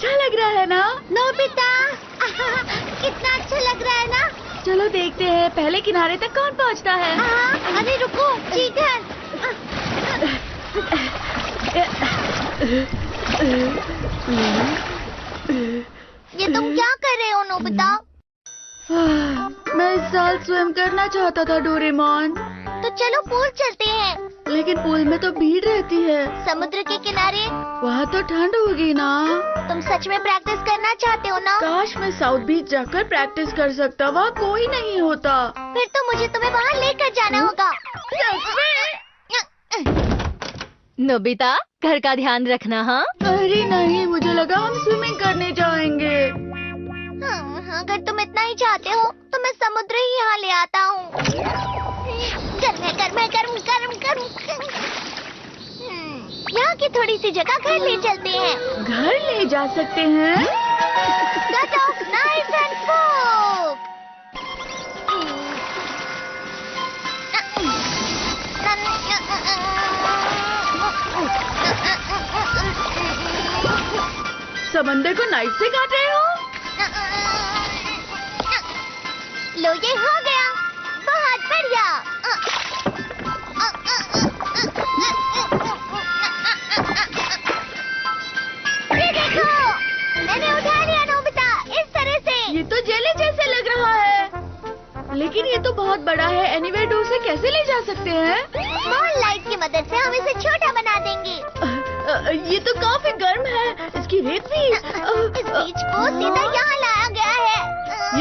अच्छा लग रहा है ना? नोबिता कितना अच्छा लग रहा है ना? चलो देखते हैं पहले किनारे तक कौन पहुंचता है। अरे रुको, चीटर। ये तुम क्या कर रहे हो नोबिता? मैं इस साल स्वयं करना चाहता था डोरेमोन, तो चलो पूल चलते हैं। लेकिन पूल में तो भीड़ रहती है। समुद्र के किनारे वहाँ तो ठंड होगी ना। तुम सच में प्रैक्टिस करना चाहते हो ना? काश मैं साउथ बीच जाकर प्रैक्टिस कर सकता, वहाँ कोई नहीं होता। फिर तो मुझे तुम्हें वहाँ लेकर जाना होगा। नोबिता, घर का ध्यान रखना। हाँ, अरे नहीं, मुझे लगा हम स्विमिंग करने जाएंगे। अगर तुम इतना ही चाहते हो तो मैं समुद्र ही यहाँ ले आता हूँ। गर्म। यहाँ की थोड़ी सी जगह घर ले चलते हैं। घर ले जा सकते हैं? Cut off knives and fork. समंदर को नाइफ से काट रहे हो? लो, ये हो गया। बहुत बढ़िया। ये देखो, मैंने उठा लिया नोबिता, इस तरह से। ये तो जेली जैसे लग रहा है। लेकिन ये तो बहुत बड़ा है, एनीवेयर डोर से कैसे ले जा सकते हैं? स्मॉल लाइट की मदद से हम इसे छोटा बना देंगे। ये तो काफी गर्म है, इसकी रेत भी। इस बीच को सीधा यहाँ लाया गया है।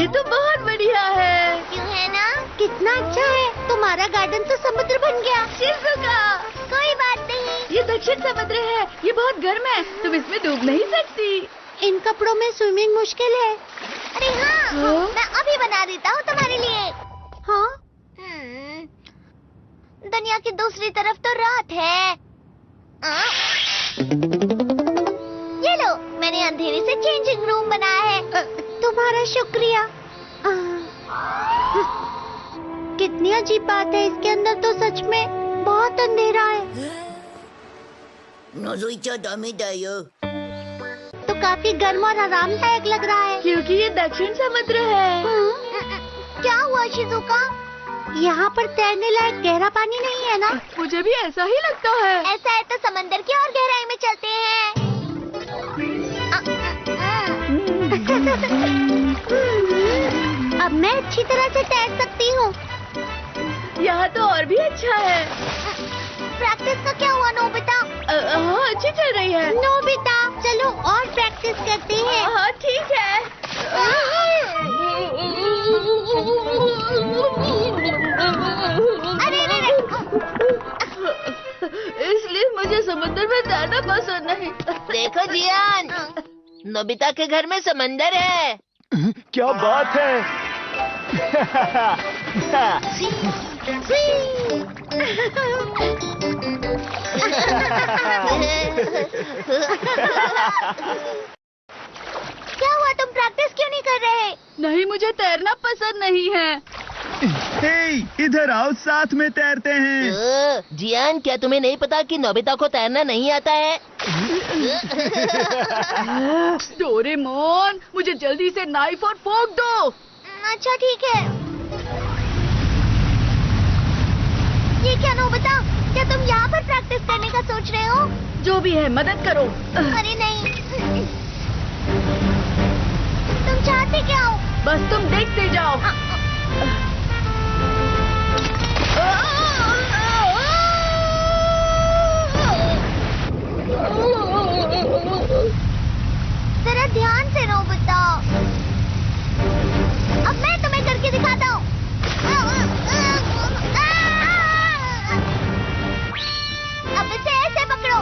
ये तो बहुत बढ़िया है। क्यों है ना? कितना अच्छा है। तुम्हारा गार्डन तो समुद्र बन गया। शिज़ुका, कोई बात नहीं। ये दक्षिण समुद्र है, ये बहुत गर्म है, तुम इसमें डूब नहीं सकती। इन कपड़ों में स्विमिंग मुश्किल है। अरे हाँ, हाँ? मैं अभी बना देता हूँ तुम्हारे लिए। हाँ? दुनिया की दूसरी तरफ तो रात है। ये लो, मैंने अंधेरे से चेंजिंग रूम बनाया है। तुम्हारा शुक्रिया। कितनी अजीब बात है, इसके अंदर तो सच में बहुत अंधेरा है। तो काफी गर्म और आरामदायक लग रहा है। क्योंकि ये दक्षिण समुद्र है। क्या हुआ शिज़ुका? यहाँ पर तैरने लायक गहरा पानी नहीं है ना? मुझे भी ऐसा ही लगता है। ऐसा है तो समंदर की और गहराई में चलते हैं। अब मैं अच्छी तरह से तैर सकती हूँ। यहाँ तो और भी अच्छा है। प्रैक्टिस का क्या हुआ नोबिता? हाँ, अच्छी चल रही है। नोबिता, चलो और प्रैक्टिस करते हैं। हाँ, ठीक है। अरे इसलिए मुझे समुद्र में तैरना पसंद नहीं। देखो जियान, नोबिता के घर में समंदर है। क्या बात है? क्या हुआ, तुम प्रैक्टिस क्यों नहीं कर रहे? नहीं, मुझे तैरना पसंद नहीं है। हे, इधर आओ, साथ में तैरते हैं। जियान, क्या तुम्हें नहीं पता कि नोबिता को तैरना नहीं आता है? डोरेमोन, मुझे जल्दी से नाइफ और फोर्क दो। अच्छा ठीक है। ये क्या नोबिता, क्या तुम यहाँ पर प्रैक्टिस करने का सोच रहे हो? जो भी है, मदद करो। अरे नहीं। तुम चाहते क्या हो? बस तुम देखते जाओ। जरा ध्यान से नोबिता। अब मैं तुम्हें करके दिखाता हूँ। अब इसे ऐसे पकड़ो।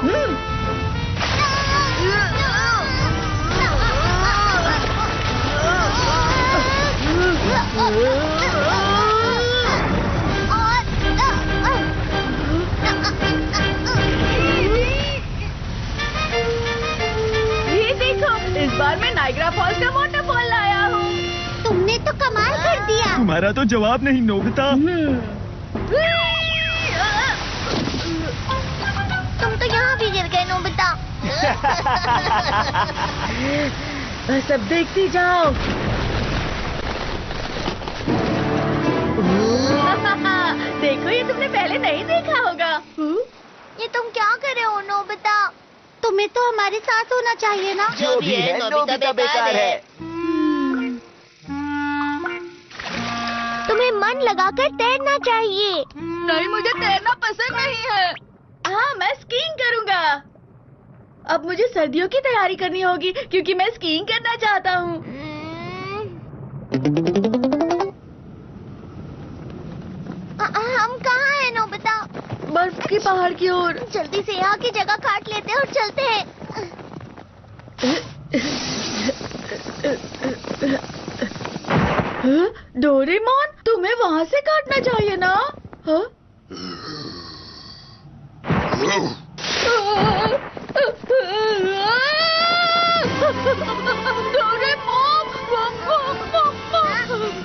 ये देखो, इस बार मैं नाइग्रा फॉल्स का वाटरफॉल लाया हूँ। तुमने तो कमाल कर दिया। तुम्हारा तो जवाब नहीं नोबिता। तुम तो यहाँ भी गिर गए नोबिता। बस अब देखती जाओ। देखो, ये तुमने पहले नहीं देखा होगा। ये तुम क्या कर रहे हो नोबिता? तुम्हें तो हमारे साथ होना चाहिए ना। जो भी है नोबिता बेकार है। तुम्हें मन लगाकर तैरना चाहिए। नहीं, मुझे तैरना पसंद नहीं है। हाँ, मैं स्कीइंग करूँगा। अब मुझे सर्दियों की तैयारी करनी होगी क्योंकि मैं स्कीइंग करना चाहता हूँ। हम कहाँ हैं नोबिता? बर्फ की पहाड़ की ओर। जल्दी से यहाँ की जगह काट लेते हैं और चलते हैं। डोरेमोन, तुम्हें वहाँ से काटना चाहिए ना? हाँ?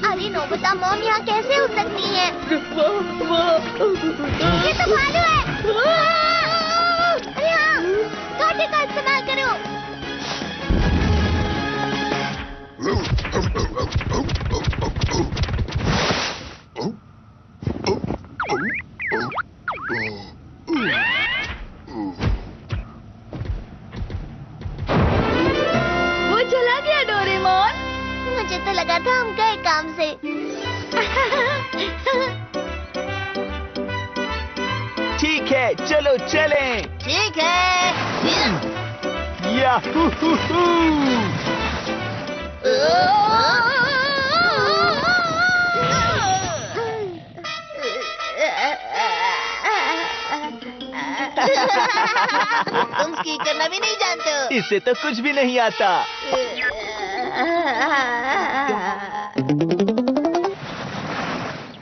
अरे नोबिता, मॉम यहाँ कैसे हो सकती है? ये तो भालू है। अरे हाँ, कांटे का इस्तेमाल करो। वो चला गया डोरेमोन। मुझे तो लगा था हम गए काम से। ठीक है, चलो चलें। ठीक है। याहू हू हू। तुम स्की करना भी नहीं जानते हो। इससे तो कुछ भी नहीं आता।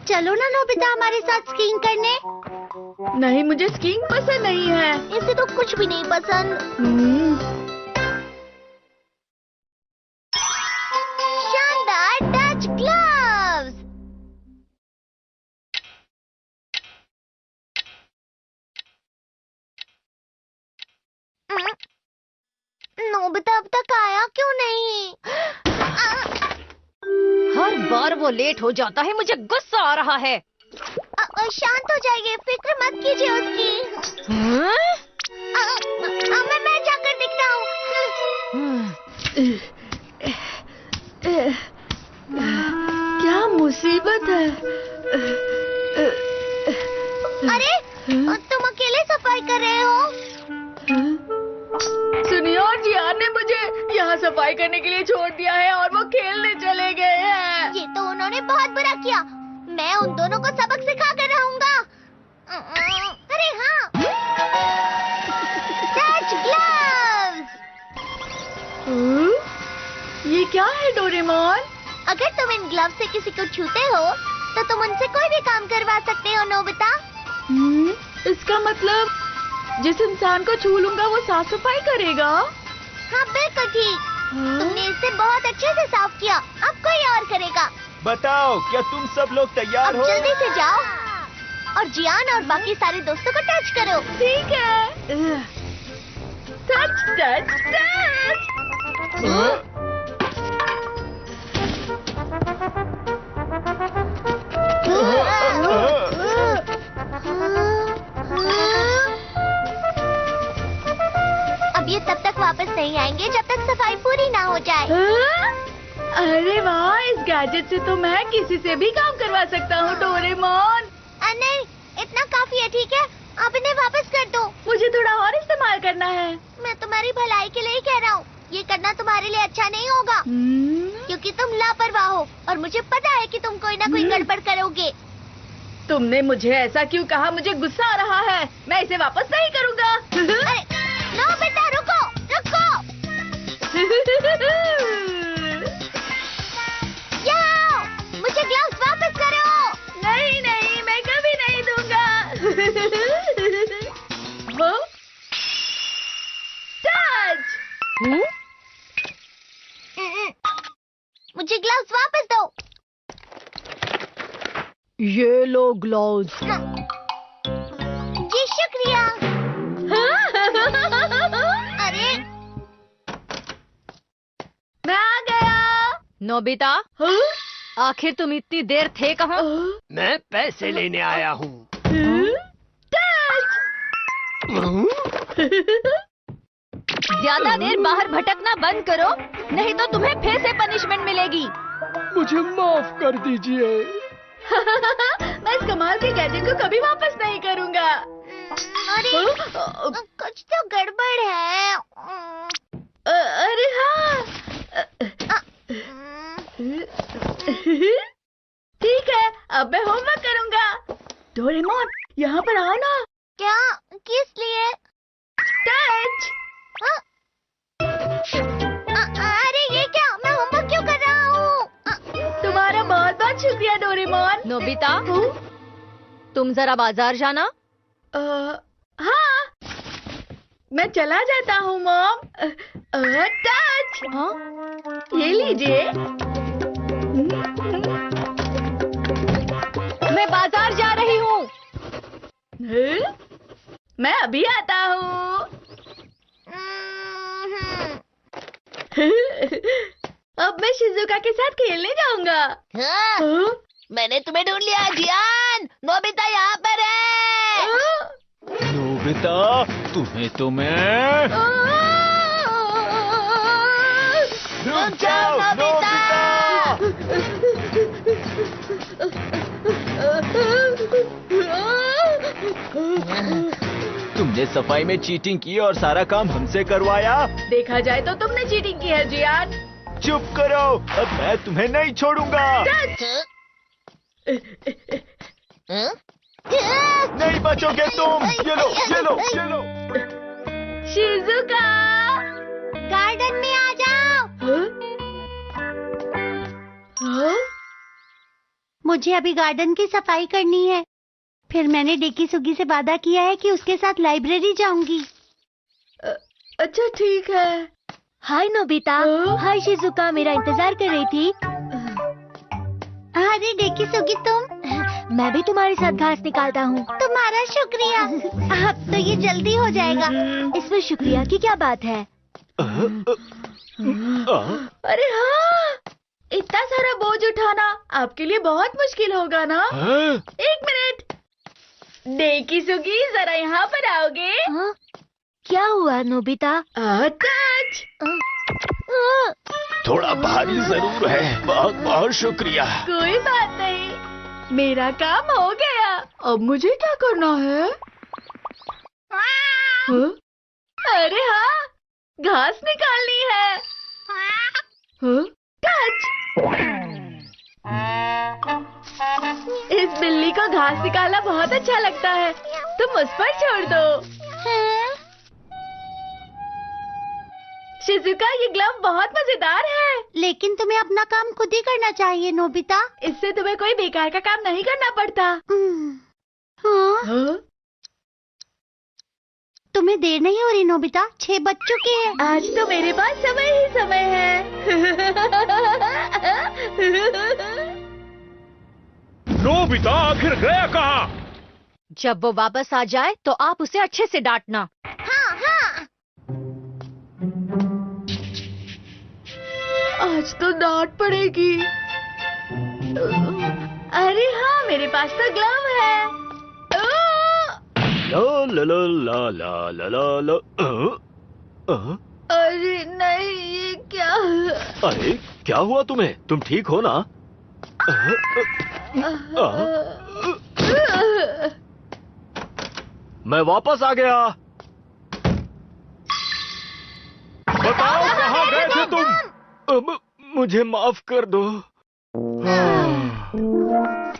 चलो ना नोबिता हमारे साथ स्कीइंग करने। नहीं, मुझे स्कीइंग पसंद नहीं है। इसे तो कुछ भी नहीं पसंद। शानदार टच ग्लव्स। नोबिता अब तक आया क्यों नहीं? हर बार वो लेट हो जाता है, मुझे गुस्सा आ रहा है। शांत हो जाइए, फिक्र मत कीजिए उसकी। मैं जाकर दिखता हूँ। क्या मुसीबत है। अरे, तुम अकेले सफाई कर रहे हो? सुनिए, और जियान ने मुझे यहाँ सफाई करने के लिए छोड़ दिया है और वो खेलने चले गए हैं। ये तो उन्होंने बहुत बुरा किया। मैं उन दोनों को सबक सिखा कर रहूंगा। अरे हाँ, टच ग्लव्स। ये क्या है डोरेमोन? अगर तुम इन ग्लव्स से किसी को छूते हो तो तुम उनसे कोई भी काम करवा सकते हो नोबिता। इसका मतलब जिस इंसान को छू लूंगा वो साफ सफाई करेगा? हाँ, बिल्कुल ठीक। तुमने इसे बहुत अच्छे से साफ किया। अब कोई और करेगा। बताओ, क्या तुम सब लोग तैयार अब हो? जल्दी से जाओ और जियान और बाकी सारे दोस्तों को टच करो। ठीक है। Touch touch touch. अब ये तब तक वापस नहीं आएंगे जब तक सफाई पूरी ना हो जाए। अरे वाह, इस गैजेट से तो मैं किसी से भी काम करवा सकता हूँ डोरेमोन। नहीं, इतना काफी है। ठीक है, आप इन्हें वापस कर दो। मुझे थोड़ा और इस्तेमाल करना है। मैं तुम्हारी भलाई के लिए ही कह रहा हूँ। ये करना तुम्हारे लिए अच्छा नहीं होगा क्योंकि तुम लापरवाह हो और मुझे पता है कि तुम कोई ना कोई गड़बड़ करोगे। तुमने मुझे ऐसा क्यों कहा? मुझे गुस्सा आ रहा है। मैं इसे वापस नहीं करूँगा। अरे नो बेटा, रुको रुको। यहाँ, मुझे ग्लव्स वापस करो। नहीं नहीं, मैं कभी नहीं दूंगा। वो टच। मुझे ग्लव्स वापस दो। ये लो ग्लव्स। जी शुक्रिया। अरे नोबिता, हाँ? आखिर तुम इतनी देर थे कहाँ? मैं पैसे लेने आया हूँ। ज्यादा देर बाहर भटकना बंद करो, नहीं तो तुम्हें फिर से पनिशमेंट मिलेगी। मुझे माफ कर दीजिए। मैं इस कमाल के गैजेट को कभी वापस नहीं करूँगा। अरे कुछ तो गड़बड़ है। अरे हाँ, ठीक है, अब मैं होमवर्क करूँगा। डोरेमोन, यहाँ पर आओ ना। क्या? किस लिए? टच। अरे ये क्या? मैं होमवर्क क्यों कर रहा हूँ? तुम्हारा बहुत बहुत शुक्रिया डोरेमोन। नोबिता, तुम जरा बाजार जाना। हाँ, मैं चला जाता हूँ मॉम। टच। हाँ? ये लीजिए। मैं बाजार जा रही हूँ। मैं अभी आता हूँ। अब मैं शिजुका के साथ खेलने जाऊंगा। हाँ, हाँ? मैंने तुम्हें ढूंढ लिया जियान। नोबिता यहाँ पर है। नोबिता, तुम्हें तो मैं रुक जाओ नोबिता। तुमने सफाई में चीटिंग की और सारा काम हमसे करवाया। देखा जाए तो तुमने चीटिंग की है जियान। चुप करो, अब मैं तुम्हें नहीं छोड़ूंगा। हाँ? नहीं बचोगे तुम। ये लो, ये लो, ये लो। शिजुका। गार्डन में आ जाओ। हाँ? मुझे अभी गार्डन की सफाई करनी है। फिर मैंने डेकी सुगी से वादा किया है कि उसके साथ लाइब्रेरी जाऊंगी। अच्छा ठीक है। हाय नोबिता। हाँ? हाय शिजुका, मेरा इंतजार कर रही थी। अरे डेकी सुगी, तुम? मैं भी तुम्हारे साथ घास निकालता हूँ। तुम्हारा शुक्रिया। अब तो ये जल्दी हो जाएगा। इसमें शुक्रिया की क्या बात है? अरे हाँ, इतना सारा बोझ उठाना आपके लिए बहुत मुश्किल होगा ना? एक मिनट, डेकी सुगी, जरा यहाँ पर आओगे? हाँ? क्या हुआ नोबिता? टच। थोड़ा भारी जरूर है। बहुत बहुत शुक्रिया। कोई बात नहीं, मेरा काम हो गया। अब मुझे क्या करना है? हाँ? अरे हाँ, घास निकालनी है। हाँ? टच। इस बिल्ली को घास निकालना बहुत अच्छा लगता है, तुम उस पर छोड़ दो। शिजुका, ये ग्लव बहुत मजेदार है। लेकिन तुम्हें अपना काम खुद ही करना चाहिए नोबिता। इससे तुम्हें कोई बेकार का काम नहीं करना पड़ता। हाँ? हाँ? तुम्हें देर नहीं हो रही नोबिता? 6 बज चुके हैं। आज तो मेरे पास समय ही समय है। नोबिता आखिर गया कहाँ? जब वो वापस आ जाए तो आप उसे अच्छे से डांटना। हाँ हाँ। आज तो डांट पड़ेगी। अरे हाँ, मेरे पास तो ग्लव है। ला ला ला ला ला ला ला ला। अरे नहीं, ये क्या? अरे क्या हुआ तुम्हें? तुम ठीक हो ना? मैं वापस आ गया। बताओ कहाँ गए थे तुम? अब मुझे माफ कर दो।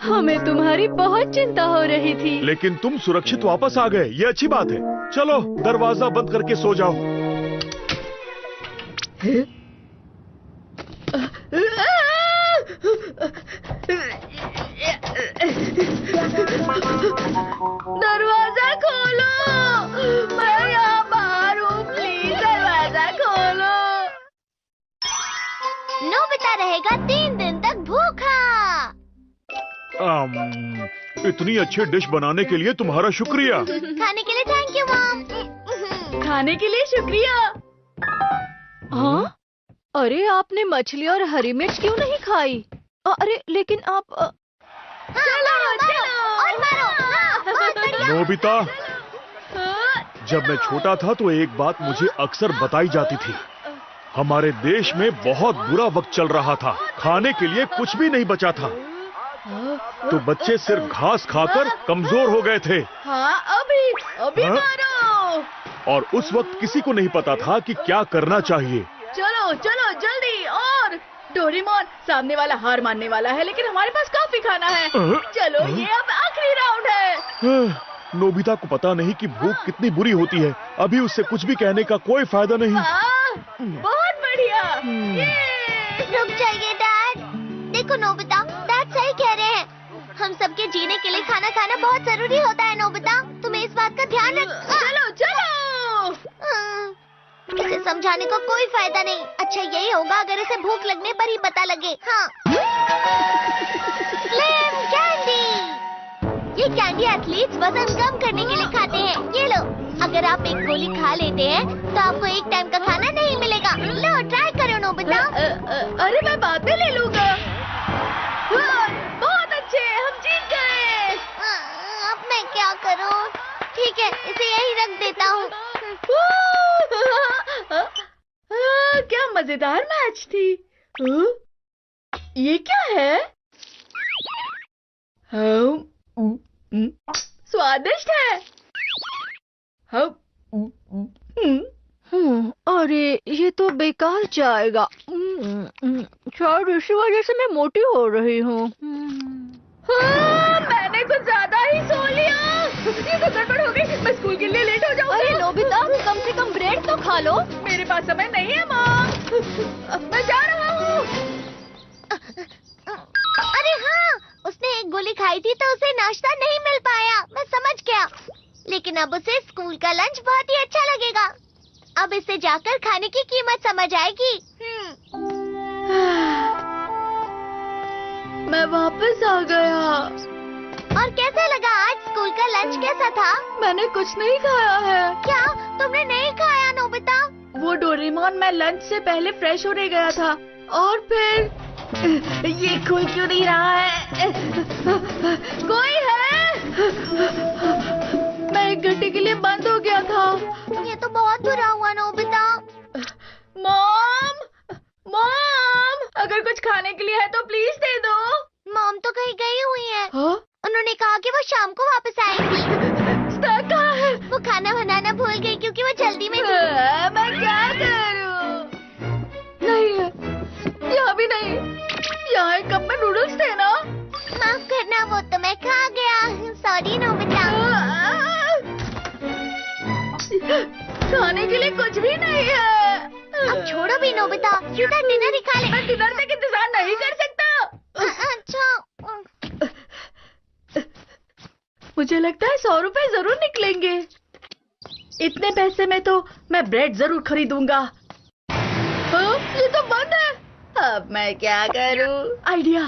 हमें तुम्हारी बहुत चिंता हो रही थी। लेकिन तुम सुरक्षित वापस आ गए, ये अच्छी बात है। चलो दरवाजा बंद करके सो जाओ। दरवाजा खोलो, मैं यहाँ बाहर हूँ, प्लीज दरवाजा खोलो। नोबिता रहेगा 3 दिन तक भूखा। इतनी अच्छी डिश बनाने के लिए तुम्हारा शुक्रिया। खाने के लिए थैंक यू मॉम। खाने के लिए शुक्रिया। हाँ? अरे आपने मछली और हरी मिर्च क्यों नहीं खाई? अरे लेकिन आप चलो और मारो। बहुत बढ़िया। नोबिता, जब मैं छोटा था तो एक बात मुझे अक्सर बताई जाती थी। हमारे देश में बहुत बुरा वक्त चल रहा था, खाने के लिए कुछ भी नहीं बचा था, तो बच्चे सिर्फ घास खाकर कमजोर हो गए थे। हाँ, अभी हाँ? मारो। और उस वक्त किसी को नहीं पता था कि क्या करना चाहिए। चलो चलो जल्दी। और डोरेमोन, सामने वाला हार मानने वाला है, लेकिन हमारे पास काफी खाना है। चलो, ये अब आखिरी राउंड है। नोबिता को पता नहीं कि भूख कितनी बुरी होती है। अभी उससे कुछ भी कहने का कोई फायदा नहीं। हाँ, बहुत बढ़िया। ये रुक जाइए डैड। देखो नोबिता, डैड सही कह रहे हैं। हम सबके जीने के लिए खाना खाना बहुत जरूरी होता है नोबिता। तुम्हें इस बात का ध्यान चलो चलो। इसे समझाने का कोई फायदा नहीं। अच्छा यही होगा अगर इसे भूख लगने पर ही पता लगे। हाँ, स्लिम कैंडी। ये कैंडी एथलीट्स वजन कम करने के लिए खाते हैं। ये लो, अगर आप एक गोली खा लेते हैं तो आपको एक टाइम का खाना नहीं मिलेगा। लो, ट्राई करो नोबिता। अरे मैं बाद में ले लूंगा। हाँ, बहुत अच्छे, हम जीत गए। अब मैं क्या करूं? ठीक है, इसे यही रख देता हूँ। क्या मजेदार मैच थी। ये क्या है? स्वादिष्ट है। अरे ये तो बेकार जाएगा। शायद इसी वजह से मैं मोटी हो रही हूँ। मैंने कुछ ज्यादा ही सो लिया। ये तो गड़बड़ हो गई। मैं स्कूल के लिए लेट हो जाऊंगी। अरे नोबिता, कम से कम ब्रेड तो खा लो। मेरे पास समय नहीं है माँ। मैं जा रहा हूँ। अरे हाँ, उसने एक गोली खाई थी तो उसे नाश्ता नहीं मिल पाया। मैं समझ गया, लेकिन अब उसे स्कूल का लंच बहुत ही अच्छा लगेगा। अब इसे जाकर खाने की कीमत समझ आएगी। मैं वापस आ गया। और कैसा लगा आज स्कूल का लंच? कैसा था? मैंने कुछ नहीं खाया है। क्या तुमने नहीं खाया नोबिता? वो डोरेमोन, मैं लंच से पहले फ्रेश होने गया था और फिर ये खुल क्यों नहीं रहा है? कोई है? मैं एक घंटे के लिए बंद हो गया था। ये तो बहुत बुरा हुआ नोबिता। मॉम, मॉम, अगर कुछ खाने के लिए है तो प्लीज दे दो। मॉम तो कहीं गई हुई है। हाँ? उन्होंने कहा कि वो शाम को वापस आएंगी। स्टार कहाँ है? वो खाना बनाना भूल गई क्योंकि वो जल्दी में थी। मैं क्या करूं? नहीं है, यहाँ भी नहीं। यहाँ एक कप में नूडल्स थे ना? माफ करना, वो तो मैं खा गया। Sorry Nobita. खाने के लिए कुछ भी नहीं है। अब छोड़ो भी नोबिता, सीधा डिनर ही खा ले। मैं डिनर तक इंतजार नहीं कर सकता। अच्छा, मुझे लगता है 100 रुपए जरूर निकलेंगे। इतने पैसे में तो मैं ब्रेड जरूर खरीदूंगा। हाँ, ये तो बंद है। अब मैं क्या करूं? आइडिया।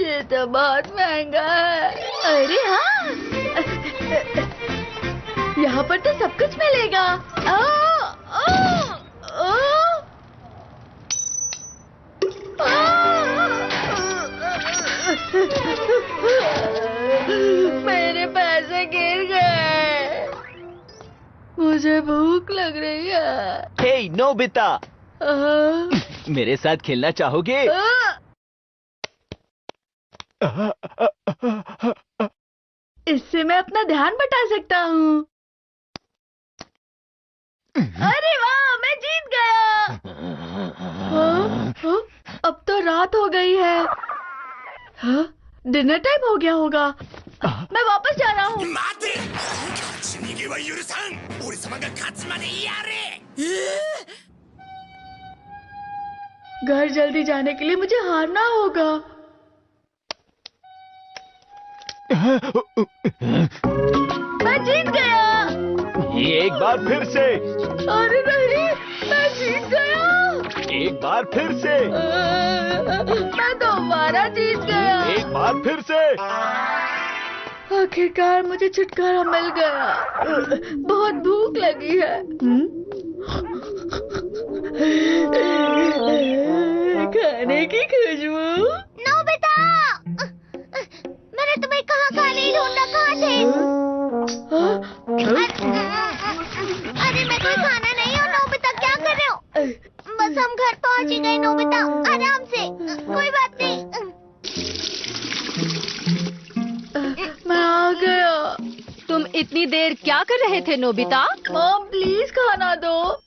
ये तो बहुत महंगा है। अरे हाँ, यहाँ पर तो सब कुछ मिलेगा। मेरे पैसे गिर गए। मुझे भूख लग रही है। हे नोबिता, मेरे साथ खेलना चाहोगे? इससे मैं अपना ध्यान बटा सकता हूँ। अरे वाह, मैं जीत गया। अब तो रात हो गई है। डिनर टाइम हो गया होगा। मैं वापस जा रहा हूँ। घर जल्दी जाने के लिए मुझे हारना होगा। मैं जीत गया। एक बार फिर से। अरे नहीं, मैं जीत गया। एक बार फिर से। मैं दोबारा जीत गया। एक बार फिर से। आखिरकार मुझे छुटकारा मिल गया। बहुत भूख लगी है। खाने की खुशबू। नोबिता, मैंने तुम्हें कहाँ खाने ढूंढा, कहाँ थे? अरे मैं कोई खाना नहीं हूँ नोबिता, क्या कर रहे हो? बस हम घर पहुँच ही गए नोबिता, आराम से, कोई बात नहीं। मैं आ गया। तुम इतनी देर क्या कर रहे थे नोबिता? मॉम प्लीज खाना दो।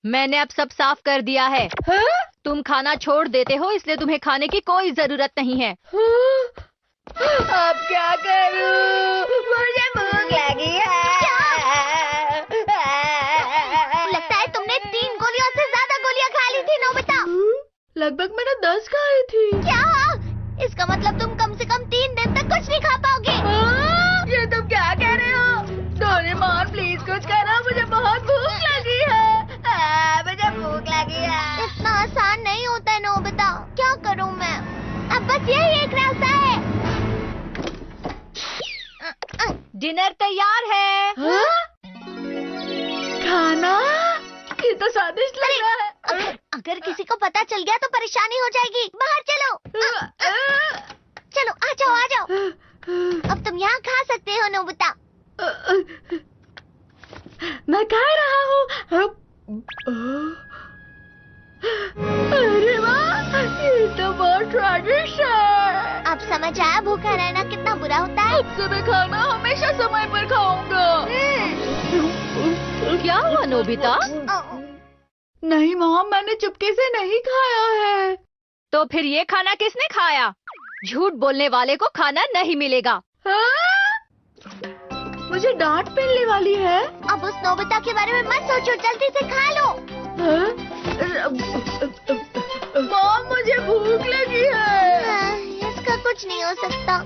मैंने अब सब साफ कर दिया है। हाँ? तुम खाना छोड़ देते हो इसलिए तुम्हें खाने की कोई जरूरत नहीं है। अब क्या करूं? मुझे भूख लगी है। लगता है तुमने 3 गोलियों से ज्यादा गोलियां खा ली थी नोबिता। लगभग मैंने 10 खाई थी। क्या? इसका मतलब तुम कम से कम 3 दिन तक कुछ नहीं खा पाओगे। ये तुम क्या कह रहे हो? डोरेमोन प्लीज कुछ करो, मुझे बहुत भूख लगी है। मुझे भूख लगी है। इतना आसान नहीं होता है नोबिता, क्या करूं मैं? अब बस यही एक रास्ता है। डिनर तैयार है। खाना? ये तो स्वादिष्ट लग रहा है। अगर किसी को पता चल गया तो परेशानी हो जाएगी। बाहर चलो। चलो आ जाओ, आ जाओ। अब तुम यहाँ खा सकते हो नोबिता। मैं खा रहा हूँ। अरे वाह, ये तो बहुत स्वादिष्ट है। अब समझ आया भूखा रहना कितना बुरा होता है। अब से मैं खाना हमेशा समय पर खाऊंगा। क्या हुआ नोबिता? नहीं मॉम, मैंने चुपके से नहीं खाया है। तो फिर ये खाना किसने खाया? झूठ बोलने वाले को खाना नहीं मिलेगा। मुझे डांट मिलने वाली है। अब उस नोबिता के बारे में मत सोचो, जल्दी से खा लो। मॉम मुझे भूख लगी है। इसका कुछ नहीं हो सकता।